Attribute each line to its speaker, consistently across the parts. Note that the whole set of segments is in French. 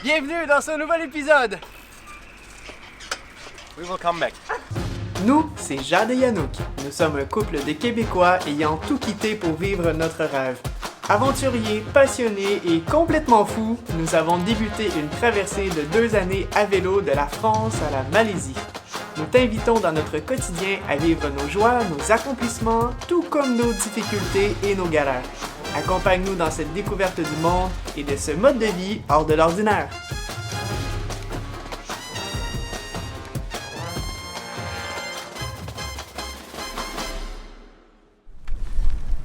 Speaker 1: Bienvenue dans ce nouvel épisode!
Speaker 2: We will come back.
Speaker 1: Nous, c'est Jade et Yanouk. Nous sommes un couple de Québécois ayant tout quitté pour vivre notre rêve. Aventuriers, passionnés et complètement fous, nous avons débuté une traversée de 2 années à vélo de la France à la Malaisie. Nous t'invitons dans notre quotidien à vivre nos joies, nos accomplissements, tout comme nos difficultés et nos galères. Accompagne-nous dans cette découverte du monde et de ce mode de vie hors de l'ordinaire.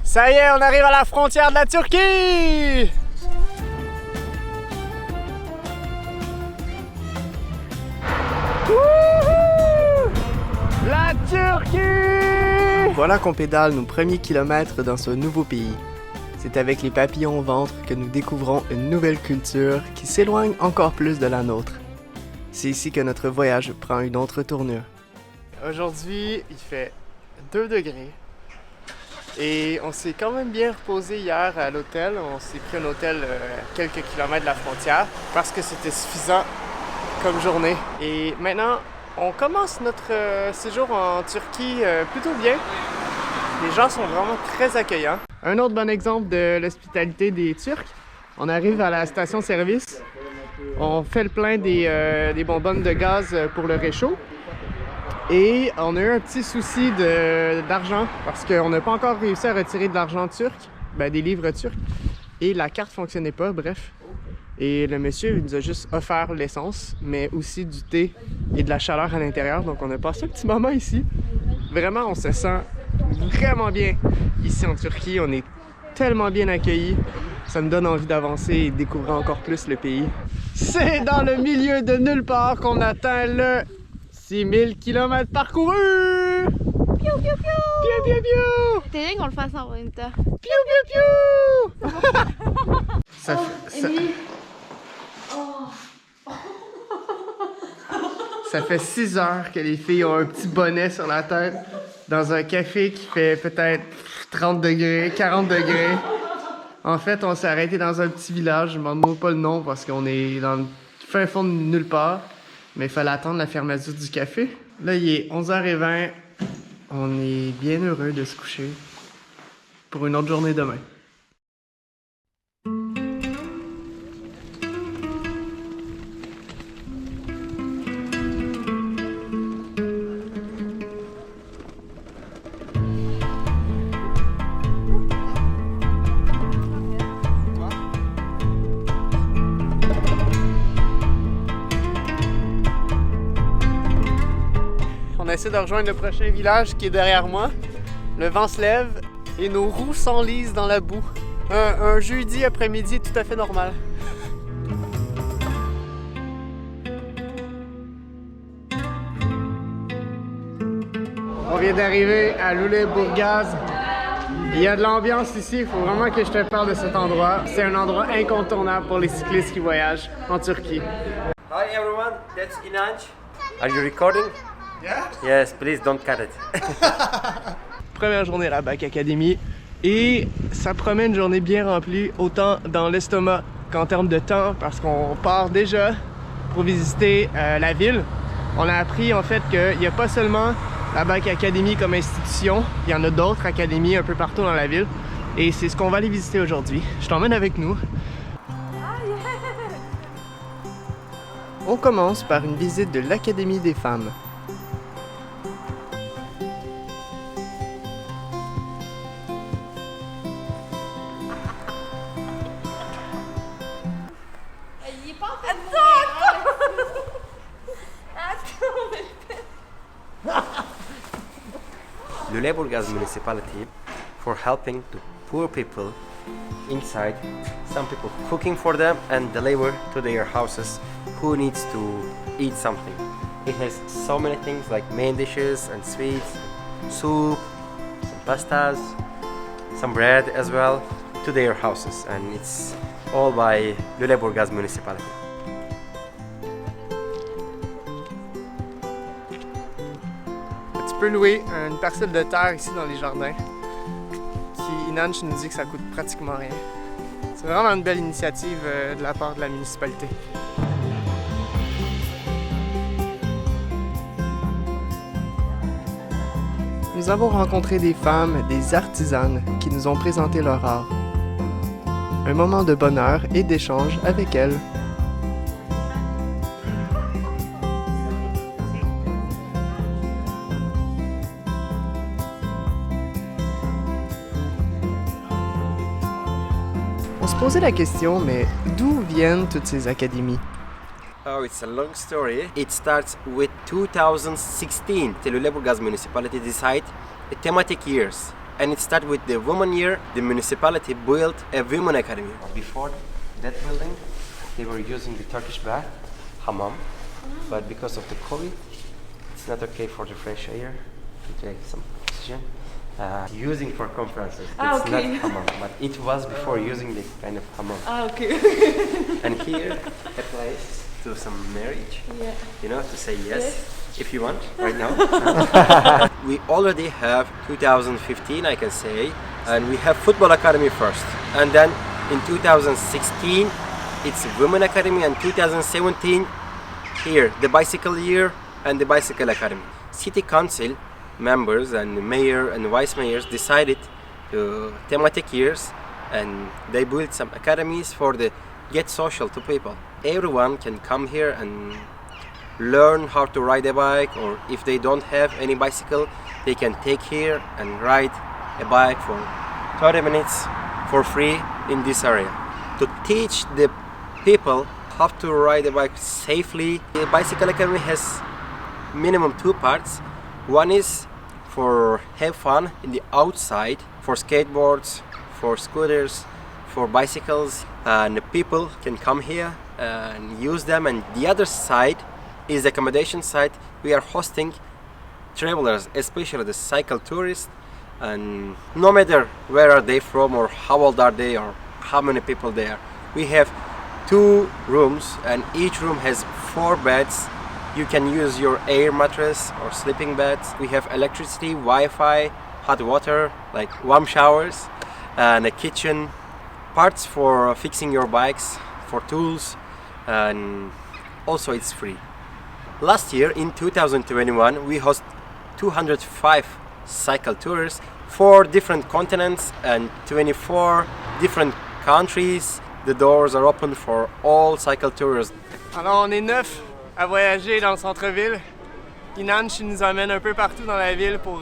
Speaker 1: Ça y est, on arrive à la frontière de la Turquie! Wouhou! La Turquie! Voilà qu'on pédale nos premiers kilomètres dans ce nouveau pays. C'est avec les papillons au ventre que nous découvrons une nouvelle culture qui s'éloigne encore plus de la nôtre. C'est ici que notre voyage prend une autre tournure. Aujourd'hui, il fait 2 degrés. Et on s'est quand même bien reposé hier à l'hôtel. On s'est pris un hôtel à quelques kilomètres de la frontière parce que c'était suffisant comme journée. Et maintenant, on commence notre séjour en Turquie plutôt bien. Les gens sont vraiment très accueillants. Un autre bon exemple de l'hospitalité des Turcs, on arrive à la station-service, on fait le plein des bonbonnes de gaz pour le réchaud. Et on a eu un petit souci d'argent parce qu'on n'a pas encore réussi à retirer de l'argent turc, des livres turcs, et la carte fonctionnait pas, bref. Et le monsieur nous a juste offert l'essence, mais aussi du thé et de la chaleur à l'intérieur, donc on a passé un petit moment ici. Vraiment, on se sent vraiment bien ici en Turquie, on est tellement bien accueillis, ça me donne envie d'avancer et de découvrir encore plus le pays. C'est dans le milieu de nulle part qu'on atteint le 6000 km parcourus! Piou piou piou! Piou piou piou!
Speaker 3: T'es bien qu'on le fasse en même temps.
Speaker 1: Piou piou piou! Ça fait 6 heures que les filles ont un petit bonnet sur la tête dans un café qui fait peut-être 30 degrés, 40 degrés. En fait, on s'est arrêté dans un petit village, je ne demande pas le nom parce qu'on est dans le fin fond de nulle part. Mais il fallait attendre la fermeture du café. Là, il est 11h20. On est bien heureux de se coucher pour une autre journée demain. On essaie de rejoindre le prochain village qui est derrière moi. Le vent se lève et nos roues s'enlisent dans la boue. Un jeudi après-midi tout à fait normal. On vient d'arriver à Lüleburgaz. Il y a de l'ambiance ici, il faut vraiment que je te parle de cet endroit. C'est un endroit incontournable pour les cyclistes qui voyagent en Turquie.
Speaker 2: Hi everyone, that's Inanç. Are you recording?
Speaker 1: Yeah?
Speaker 2: Yes, please don't cut it.
Speaker 1: Première journée à la Back Academy et ça promet une journée bien remplie autant dans l'estomac qu'en termes de temps parce qu'on part déjà pour visiter la ville. On a appris en fait qu'il n'y a pas seulement la Back Academy comme institution, il y en a d'autres académies un peu partout dans la ville et c'est ce qu'on va aller visiter aujourd'hui. Je t'emmène avec nous. On commence par une visite de l'Académie des femmes.
Speaker 2: Lüleburgaz municipality for helping to poor people inside, some people cooking for them and deliver to their houses who needs to eat something. It has so many things like main dishes and sweets, soup, some pastas, some bread as well to their houses, and it's all by Lüleburgaz municipality.
Speaker 1: Tu peux louer une parcelle de terre ici dans les jardins. Qui Inanç nous dit que ça coûte pratiquement rien. C'est vraiment une belle initiative de la part de la municipalité. nous avons rencontré des femmes, des artisanes qui nous ont présenté leur art. Un moment de bonheur et d'échange avec elles. On se posait la question, mais d'où viennent toutes ces académies?
Speaker 2: Oh, it's a long story. It starts with 2016. Lüleburgaz municipality decided a thematic years. And it started with the Women Year. The municipality built a women academy. Before that building, they were using the Turkish bath, hammam. But because of the COVID, it's not okay for the fresh air to take some oxygen. Using for conferences. It's not hammam, but it was before using the kind of hammam.
Speaker 3: Okay.
Speaker 2: And here, a place to some marriage, you know, to say yes, if you want, right now. We already have 2015, I can say, and we have football academy first. And then in 2016, it's women academy, and 2017, here, the bicycle year and the bicycle academy. City council members and the mayor and vice mayors decided to thematic years, and they built some academies for the get social to people. Everyone can come here and learn how to ride a bike, or if they don't have any bicycle, they can take here and ride a bike for 30 minutes for free in this area. To teach the people how to ride a bike safely, the Bicycle Academy has minimum 2 parts. One is for have fun in the outside, for skateboards, for scooters, for bicycles, and people can come here and use them. And the other side is the accommodation side. We are hosting travelers, especially the cycle tourists, and no matter where are they from or how old are they or how many people they are. We have 2 rooms, and each room has 4 beds. You can use your air mattress or sleeping beds. We have electricity, Wi-Fi, hot water, like warm showers, and a kitchen, parts for fixing your bikes, for tools, and also it's free. Last year, in 2021, we host 205 cycle tours, 4 different continents and 24 different countries. The doors are open for all cycle tours.
Speaker 1: Alors, on est 9 à voyager dans le centre-ville. Inanch nous emmène un peu partout dans la ville pour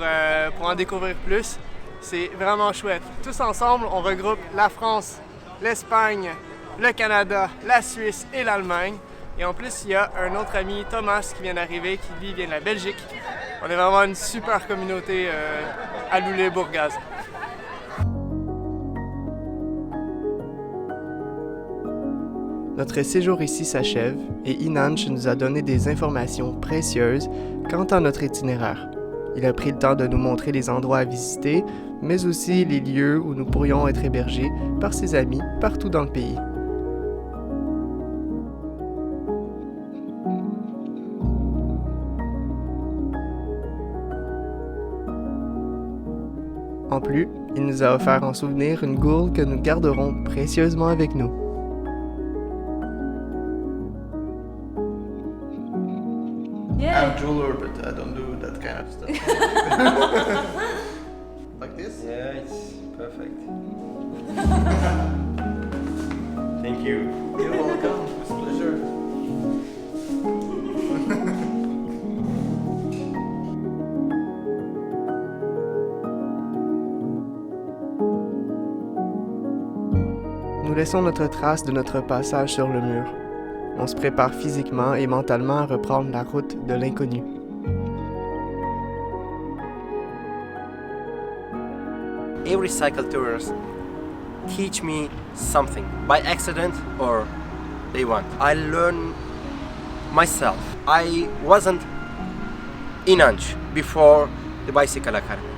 Speaker 1: en découvrir plus. C'est vraiment chouette. Tous ensemble, on regroupe la France, l'Espagne, le Canada, la Suisse et l'Allemagne. Et en plus, il y a un autre ami, Thomas, qui vient d'arriver, qui lui vient de la Belgique. On est vraiment une super communauté à Lüleburgaz. Notre séjour ici s'achève et Inanch nous a donné des informations précieuses quant à notre itinéraire. Il a pris le temps de nous montrer les endroits à visiter, mais aussi les lieux où nous pourrions être hébergés par ses amis partout dans le pays. En plus, il nous a offert en souvenir une gourde que nous garderons précieusement avec nous.
Speaker 4: I'm a jeweler, but I don't do that kind of stuff. Like this?
Speaker 2: Yeah, it's perfect. Thank you.
Speaker 4: You're welcome. It's a pleasure.
Speaker 1: Nous laissons notre trace de notre passage sur le mur. On se prépare physiquement et mentalement à reprendre la route de l'inconnu.
Speaker 2: Every cycle tours teach me something by accident or they want. I learn myself. I wasn't Inanch before the Bicycle Academy.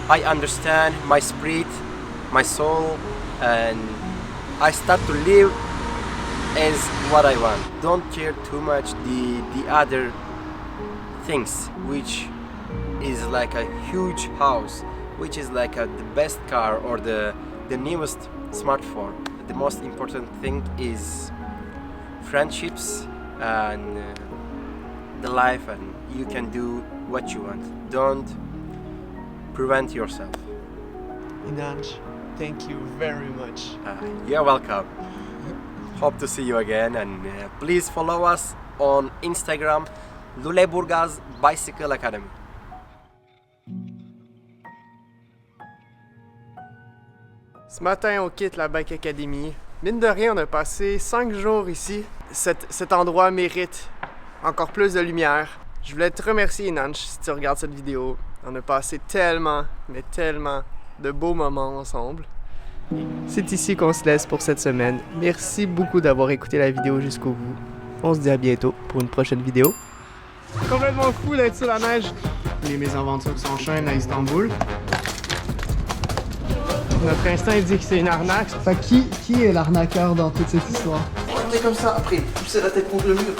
Speaker 2: I understand my spirit, my soul, and I start to live as what I want. Don't care too much the other things, which is like a huge house, which is like the best car or the newest smartphone. The most important thing is friendships and the life, and you can do what you want. Don't prevent yourself.
Speaker 1: Inanç, thank you very much.
Speaker 2: You're welcome. Hope to see you again, and please follow us on Instagram, Lüleburgaz Bicycle Academy.
Speaker 1: Ce matin, on quitte la Bike Academy. Mine de rien, on a passé 5 jours ici. Cet endroit mérite encore plus de lumière. Je voulais te remercier, Inanç, si tu regardes cette vidéo. On a passé tellement, mais tellement de beaux moments ensemble. C'est ici qu'on se laisse pour cette semaine. Merci beaucoup d'avoir écouté la vidéo jusqu'au bout. On se dit à bientôt pour une prochaine vidéo. C'est complètement fou d'être sur la neige. Les mésaventures s'enchaînent à Istanbul. Notre instinct dit que c'est une arnaque.
Speaker 3: Fait qui est l'arnaqueur dans toute cette histoire?
Speaker 4: On est comme ça, après, pousser la tête contre le mur.